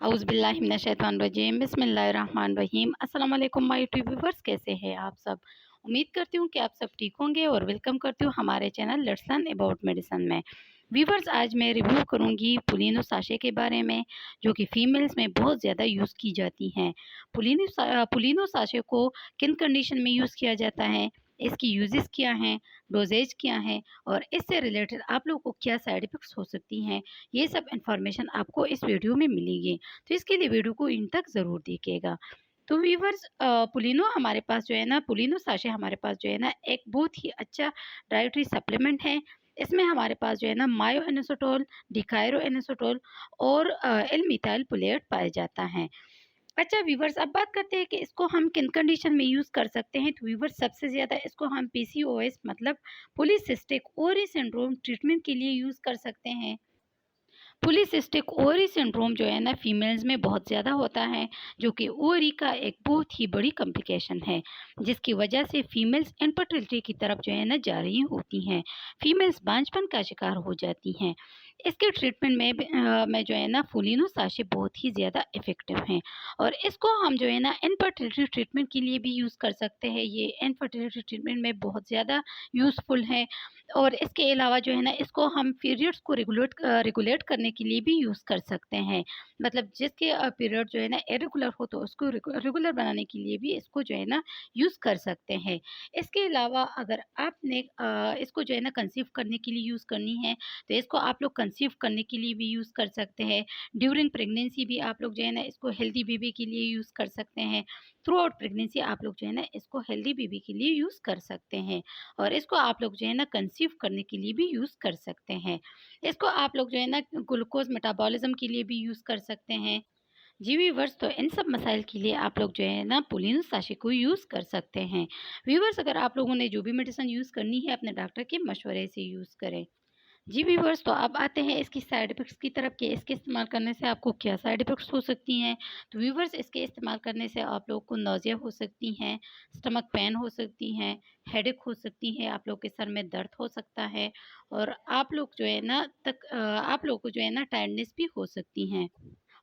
औज़ुबिल्लाहिमिनश्शैतानिर्रजीम बिस्मिल्लाहिर्रहमानिर्रहीम। अस्सलाम वालेकुम माय यूट्यूब व्यूअर्स, कैसे हैं आप सब। उम्मीद करती हूँ कि आप सब ठीक होंगे और वेलकम करती हूँ हमारे channel let's learn about medicine में। व्यूअर्स, आज मैं रिव्यू करूँगी पुलिनो साशे के बारे में, जो कि फ़ीमेल्स में बहुत ज़्यादा यूज़ की जाती हैं। पुलिनो साशे को किन कंडीशन में यूज़ किया जाता है, इसकी यूजेस क्या हैं, डोजेज क्या हैं और इससे रिलेटेड आप लोगों को क्या साइड इफ़ेक्ट्स हो सकती हैं, ये सब इन्फॉर्मेशन आपको इस वीडियो में मिलेगी। तो इसके लिए वीडियो को इन तक ज़रूर देखिएगा। तो व्यूअर्स, पुलिनो हमारे पास जो है ना, पुलिनो साशे हमारे पास जो है ना, एक बहुत ही अच्छा डाइटरी सप्लीमेंट है। इसमें हमारे पास जो है ना मायो इनोसिटोल, डिकायरो इनोसिटोल और एल मिथाइल फोलेट पाया जाता है। अच्छा व्यूअर्स, अब बात करते हैं कि इसको हम किन कंडीशन में यूज़ कर सकते हैं। तो व्यूअर्स, सबसे ज़्यादा इसको हम पीसीओएस मतलब पॉलीसिस्टिक ओवरी सिंड्रोम ट्रीटमेंट के लिए यूज़ कर सकते हैं। पॉलीसिस्टिक ओवरी सिंड्रोम जो है ना फीमेल्स में बहुत ज़्यादा होता है, जो कि ओवरी का एक बहुत ही बड़ी कॉम्प्लिकेशन है, जिसकी वजह से फीमेल्स इनफर्टिलिटी की तरफ जो है ना जा रही होती हैं। फीमेल्स बांझपन का शिकार हो जाती हैं। इसके ट्रीटमेंट में जो है ना पुलिनो साशे बहुत ही ज़्यादा इफ़ेक्टिव हैं और इसको हम जो है ना इनफर्टिलिटी ट्रीटमेंट के लिए भी यूज़ कर सकते हैं। ये इनफर्टिलिटी ट्रीटमेंट में बहुत ज़्यादा यूज़फुल है और इसके अलावा जो है ना इसको हम पीरियड्स को रेगुलेट करने के लिए भी यूज़ कर सकते हैं। मतलब जिसके पीरियड जो है ना इरेगुलर हो तो उसको रेगुलर बनाने के लिए भी इसको जो है ना यूज़ कर सकते हैं। इसके अलावा अगर आपने इसको जो है ना कंसीव करने के लिए यूज़ करनी है, तो इसको आप लोग कंसीव करने के लिए भी यूज़ कर सकते हैं। ड्यूरिंग प्रेगनेंसी भी आप लोग जो है ना इसको हेल्दी बेबी के लिए यूज़ कर सकते हैं। थ्रू आउट प्रेगनेंसी आप लोग जो है ना इसको हेल्दी बेबी के लिए यूज़ कर सकते हैं और इसको आप लोग जो है ना कंसीव करने के लिए भी यूज़ कर सकते हैं। इसको आप लोग जो है ना ग्लूकोज़ मेटाबॉलिज़्म के लिए भी यूज़ कर सकते हैं। जी व्यूअर्स, तो इन सब मसाइल के लिए आप लोग जो है ना पुलिनो साशे को यूज़ कर सकते हैं। व्यूअर्स, अगर आप लोगों ने जो भी मेडिसिन यूज़ करनी है अपने डॉक्टर के मशवरे से यूज़ करें। जी व्यूअर्स, तो अब आते हैं इसकी साइड इफ़ेक्ट्स की तरफ कि इसके इस्तेमाल करने से आपको क्या साइड इफ़ेक्ट्स हो सकती हैं। तो व्यूअर्स, इसके इस्तेमाल करने से आप लोगों को नौज़िया हो सकती हैं, स्टमक पेन हो सकती हैं, हेडेक हो सकती है, आप लोग के सर में दर्द हो सकता है और आप लोग जो है ना आप लोगों को जो है ना टायर्डनेस भी हो सकती हैं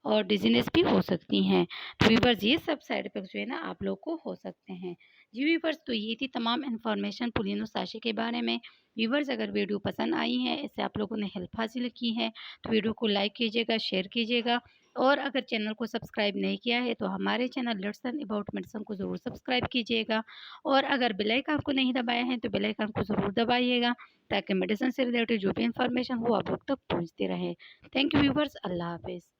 और डिज़ीनेस भी हो सकती हैं। तो व्यूअर्स, ये सब साइड इफ़ेक्ट्स जो है ना आप लोग को हो सकते हैं। जी व्यूअर्स, तो ये थी तमाम इन्फॉर्मेशन पुलिनो साशे के बारे में। व्यूअर्स, अगर वीडियो पसंद आई है, इससे आप लोगों ने हेल्प हासिल की है, तो वीडियो को लाइक कीजिएगा, शेयर कीजिएगा और अगर चैनल को सब्सक्राइब नहीं किया है, तो हमारे channel let's learn about medicine को ज़रूर सब्सक्राइब कीजिएगा और अगर बेल आइकन को नहीं दबाया है, तो बेल आइकन को ज़रूर दबाइएगा, ताकि मेडिसिन से रिलेटेड जो भी इन्फॉर्मेशन हो आप लोग तक पहुँचती रहे। थैंक यू व्यूअर्स, अल्लाह हाफ़िज़।